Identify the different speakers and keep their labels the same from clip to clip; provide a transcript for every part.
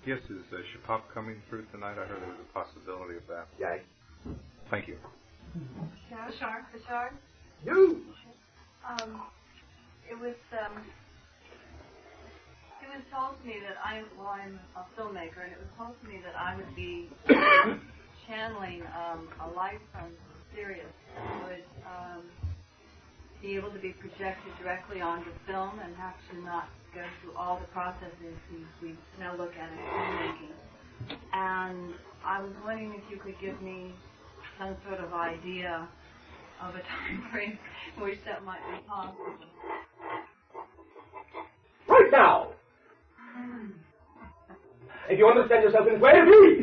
Speaker 1: Yes, is Chepop coming through tonight? I heard there was a possibility of that.
Speaker 2: Yes.
Speaker 1: Thank you.
Speaker 3: Bashar?
Speaker 2: You!
Speaker 3: It was told to me that I'm a filmmaker, and it was told to me that I would be channeling a light from Sirius that would be able to be projected directly onto film and have to not go through all the processes we now look at in filmmaking. And I was wondering if you could give me some sort of idea of a time frame in which that might be possible.
Speaker 2: Right now! If you understand yourself in this way,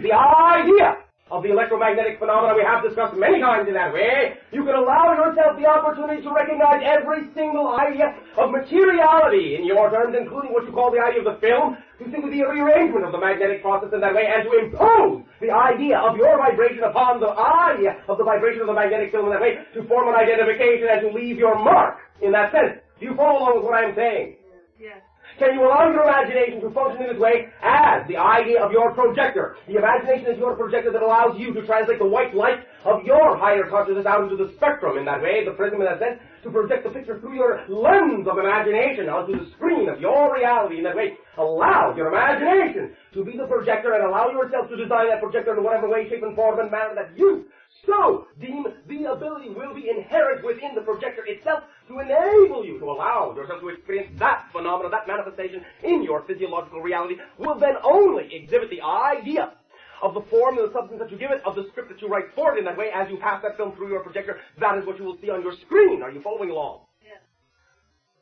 Speaker 2: the idea of the electromagnetic phenomena we have discussed many times in that way, you can allow yourself the opportunity to recognize every single idea of materiality in your terms, including what you call the idea of the film, to simply be a rearrangement of the magnetic process in that way, and to impose the idea of your vibration upon the idea of the vibration of the magnetic film in that way, to form an identification and to leave your mark in that sense. Do you follow along with what I'm saying?
Speaker 3: Yes.
Speaker 2: Can you allow your imagination to function in this way as the idea of your projector? The imagination is your projector that allows you to translate the white light of your higher consciousness out into the spectrum in that way, the prism in that sense, to project the picture through your lens of imagination onto the screen of your reality in that way. Allow your imagination to be the projector and allow yourself to design that projector in whatever way, shape, and form and manner that you so deem the ability will be inherent within the projector itself to enable you to allow yourself to experience that phenomena, that manifestation in your physiological reality, will then only exhibit the idea of the form and the substance that you give it, of the script that you write for it in that way as you pass that film through your projector. That is what you will see on your screen. Are you following along?
Speaker 3: Yes.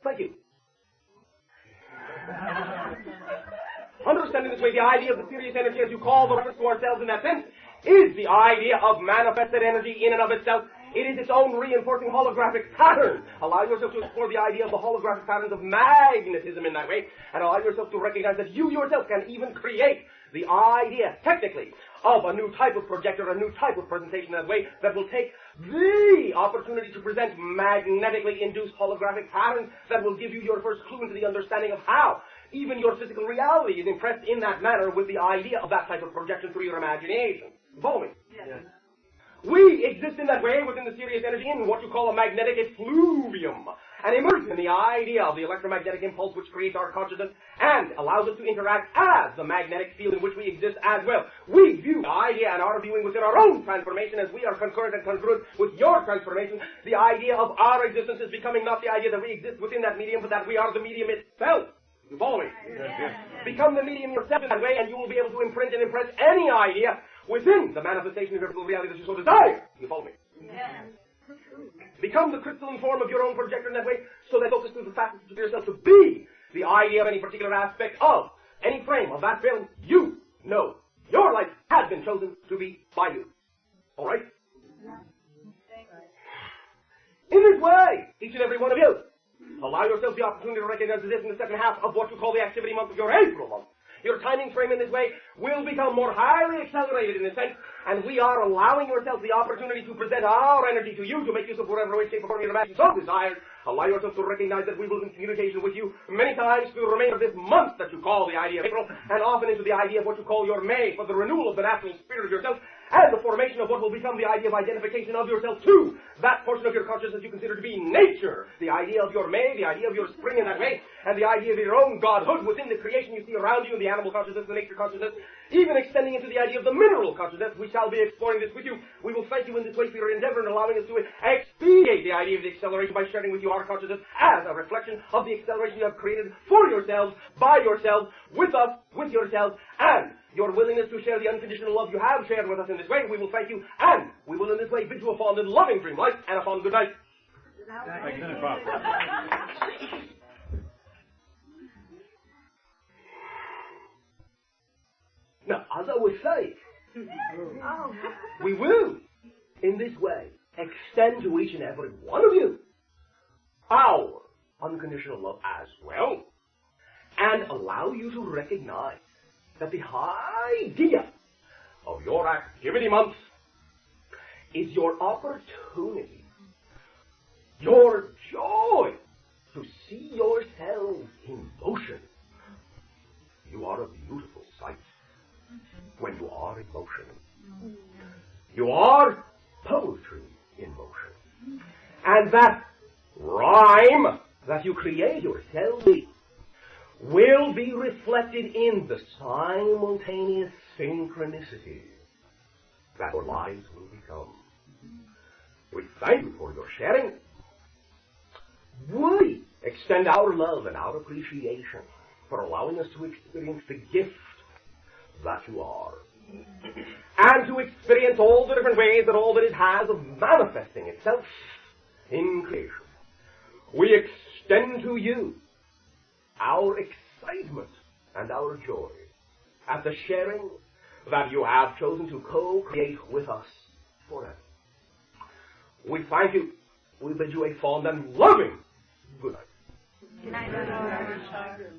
Speaker 2: Thank you. Understanding this way, the idea of the serious energy, as you call the reference to ourselves in that sense, is the idea of manifested energy in and of itself. It is its own reinforcing holographic pattern. Allow yourself to explore the idea of the holographic patterns of magnetism in that way, and allow yourself to recognize that you yourself can even create the idea, technically, of a new type of projector, a new type of presentation in that way, that will take the opportunity to present magnetically induced holographic patterns that will give you your first clue into the understanding of how even your physical reality is impressed in that manner with the idea of that type of projection through your imagination. Follow me?
Speaker 3: Yes.
Speaker 2: We exist in that way within the serious energy in what you call a magnetic effluvium, and immerse in the idea of the electromagnetic impulse which creates our consciousness and allows us to interact as the magnetic field in which we exist as well. We view the idea and our viewing within our own transformation as we are concurrent and congruent with your transformation. The idea of our existence is becoming not the idea that we exist within that medium, but that we are the medium itself. You follow me?
Speaker 3: Yes.
Speaker 2: Become the medium yourself in that way, and you will be able to imprint and impress any idea within the manifestation of your physical reality that you so desire. You follow me?
Speaker 3: Yes.
Speaker 2: Become the crystalline form of your own projector in that way, so that focus through the facets of yourself to be the idea of any particular aspect of any frame of that film. You know your life has been chosen to be by you. All right? In this way, each and every one of you, allow yourself the opportunity to recognize this in the second half of what you call the activity month of your April month. Your timing frame in this way will become more highly accelerated in this sense, and we are allowing yourself the opportunity to present our energy to you to make use of whatever way, shape, or form your imagination so desires. Allow yourself to recognize that we will be in communication with you many times through the remainder of this month that you call the idea of April, and often into the idea of what you call your May, for the renewal of the natural spirit of yourself, and the formation of what will become the idea of identification of yourself to that portion of your consciousness you consider to be nature, the idea of your May, the idea of your spring in that way, and the idea of your own godhood within the creation you see around you in the animal consciousness, the nature consciousness, even extending into the idea of the mineral consciousness. We shall be exploring this with you. We will thank you in this way for your endeavor in allowing us to expedite the idea of the acceleration by sharing with you our consciousness as a reflection of the acceleration you have created for yourselves, by yourselves, with us, with yourselves, and your willingness to share the unconditional love you have shared with us in this way. We will thank you, and we will in this way bid you a fond and loving dream life, and a fond good night.
Speaker 1: Thank you, Bob.
Speaker 2: Now, as I was saying, we will, in this way, extend to each and every one of you our unconditional love as well, and allow you to recognize that the idea of your activity month is your opportunity, your joy to see yourselves in motion. You are a beautiful sight. are in motion. You are poetry in motion. And that rhyme that you create yourself will be reflected in the simultaneous synchronicity that our lives will become. We thank you for your sharing. We extend our love and our appreciation for allowing us to experience the gift that you are. And to experience all the different ways that all that it has of manifesting itself in creation. We extend to you our excitement and our joy at the sharing that you have chosen to co-create with us forever. We thank you. We bid you a fond and loving good night.
Speaker 3: Good night, Bashar.